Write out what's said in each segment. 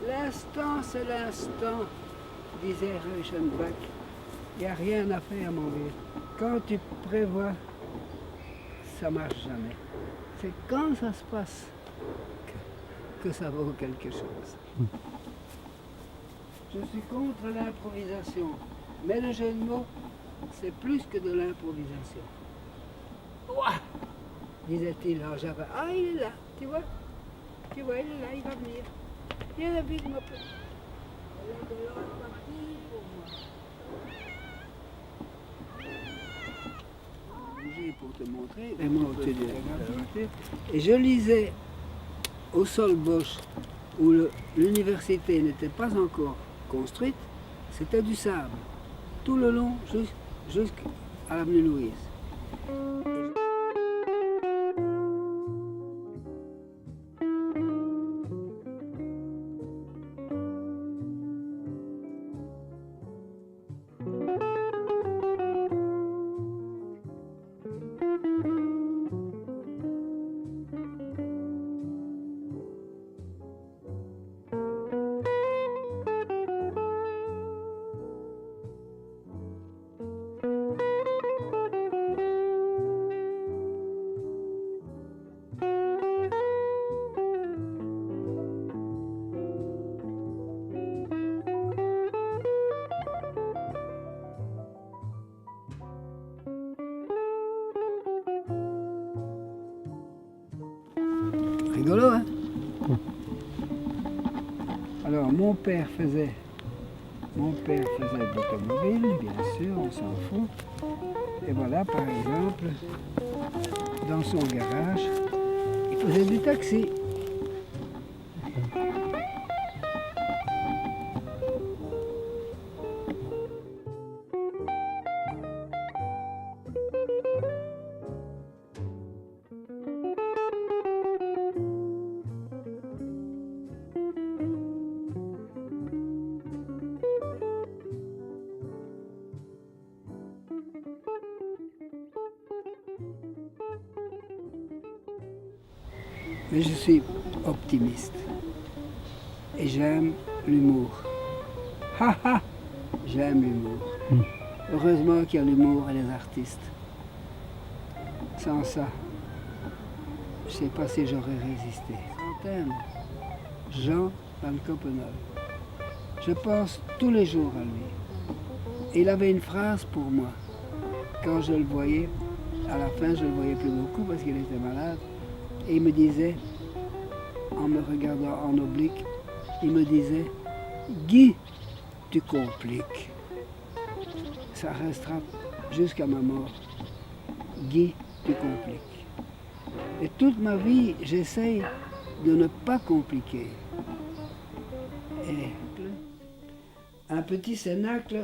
L'instant, c'est l'instant, disait Reichenbach. Il n'y a rien à faire, mon vieux. Quand tu prévois, ça marche jamais. C'est quand ça se passe que ça vaut quelque chose. Je suis contre l'improvisation, mais le jeu de mots, c'est plus que de l'improvisation. Ouah, disait-il en Java. Ah, il est là, tu vois, il est là, il va venir. Viens vite, mon petit. Elle est de l'autre partie pour moi. J'ai pour te montrer, vraiment au-dessus de la gravité. Et je lisais au Solbosch, où l'université n'était pas encore construite, c'était du sable, tout le long jusqu'à l'avenue Louise. Rigolo, hein? Alors, mon père faisait de l'automobile, bien sûr, on s'en fout. Et voilà, par exemple, dans son garage, il faisait du taxi. Mais je suis optimiste et j'aime l'humour. Ha ha, j'aime l'humour. Heureusement qu'il y a l'humour et les artistes. Sans ça, je ne sais pas si j'aurais résisté. Centaine, Jean Van Copenhague. Je pense tous les jours à lui. Et il avait une phrase pour moi. Quand je le voyais, à la fin je ne le voyais plus beaucoup parce qu'il était malade. Et il me disait, en me regardant en oblique, il me disait, Guy, tu compliques. Ça restera jusqu'à ma mort. Guy, tu compliques. Et toute ma vie, j'essaye de ne pas compliquer. Et un petit cénacle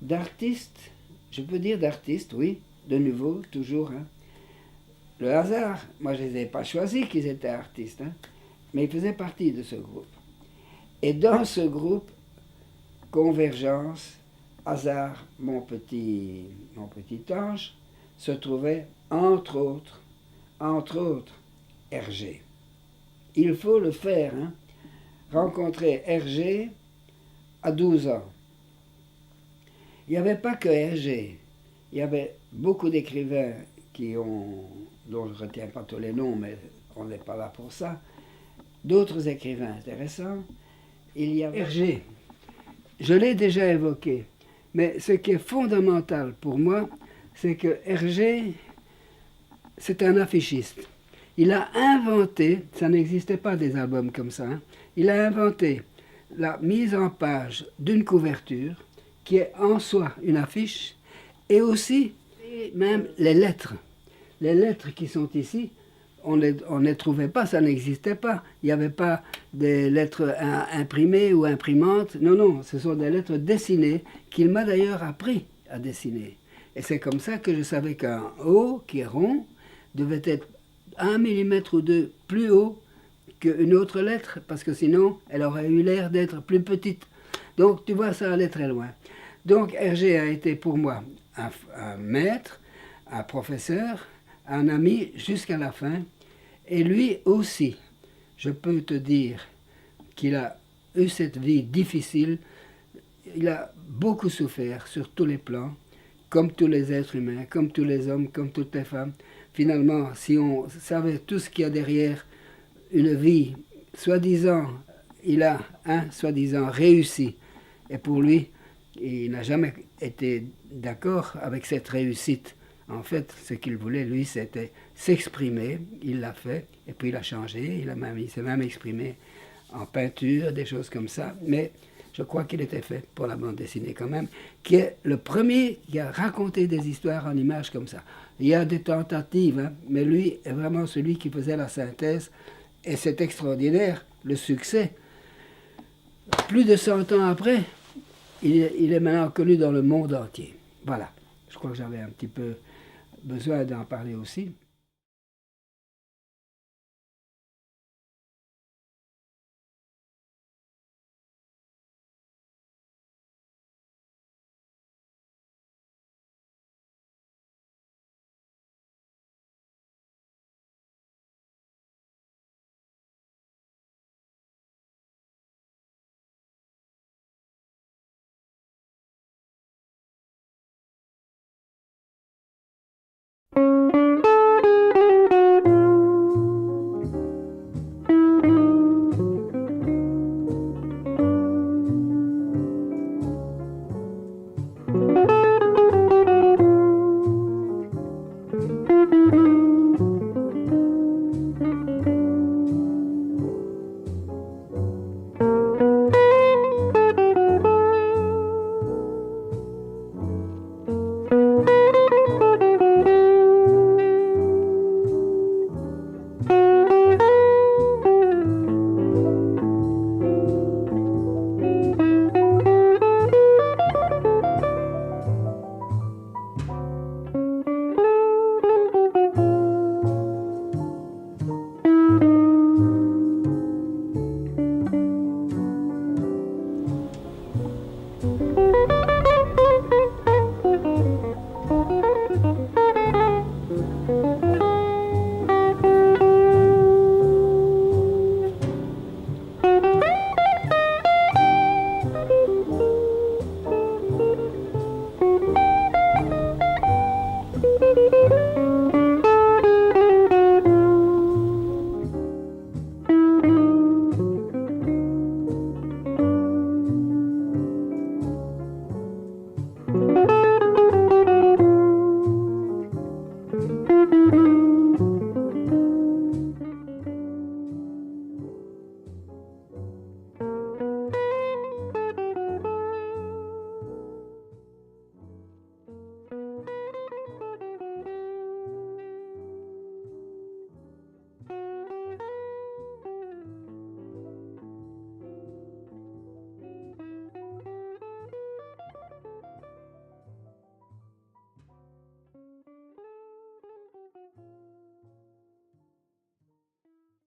d'artistes, je peux dire d'artistes, oui, de nouveau, toujours, hein. Le hasard, moi je ne les ai pas choisis qu'ils étaient artistes, hein, mais ils faisaient partie de ce groupe. Et dans ce groupe, Convergence, hasard, mon petit ange, se trouvait entre autres, Hergé. Il faut le faire, hein, rencontrer Hergé à 12 ans. Il n'y avait pas que Hergé, il y avait beaucoup d'écrivains dont je ne retiens pas tous les noms, mais on n'est pas là pour ça, d'autres écrivains intéressants. Il y a Hergé, je l'ai déjà évoqué, mais ce qui est fondamental pour moi, c'est que Hergé, c'est un affichiste. Il a inventé, ça n'existait pas des albums comme ça, hein, il a inventé la mise en page d'une couverture qui est en soi une affiche, et aussi même les lettres. Les lettres qui sont ici, on ne les trouvait pas, ça n'existait pas. Il n'y avait pas des lettres imprimées ou imprimantes. Non, non, ce sont des lettres dessinées qu'il m'a d'ailleurs appris à dessiner. Et c'est comme ça que je savais qu'un O qui est rond devait être 1 millimètre ou 2 plus haut qu'une autre lettre, parce que sinon, elle aurait eu l'air d'être plus petite. Donc, tu vois, ça allait très loin. Donc, Hergé a été pour moi un maître, un professeur, un ami jusqu'à la fin, et lui aussi. je peux te dire qu'il a eu cette vie difficile. Il a beaucoup souffert sur tous les plans, comme tous les êtres humains, comme tous les hommes, comme toutes les femmes. Finalement, si on savait tout ce qu'il y a derrière une vie, soi-disant, il a soi-disant réussi. Et pour lui, il n'a jamais été d'accord avec cette réussite. En fait, ce qu'il voulait, lui, c'était s'exprimer. Il l'a fait, et puis il a changé. Il s'est même exprimé en peinture, des choses comme ça. Mais je crois qu'il était fait pour la bande dessinée quand même, qui est le premier qui a raconté des histoires en images comme ça. Il y a des tentatives, hein, mais lui est vraiment celui qui faisait la synthèse. Et c'est extraordinaire, le succès. Plus de 100 ans après, il est maintenant connu dans le monde entier. Voilà, je crois que j'avais un petit peu besoin d'en parler aussi.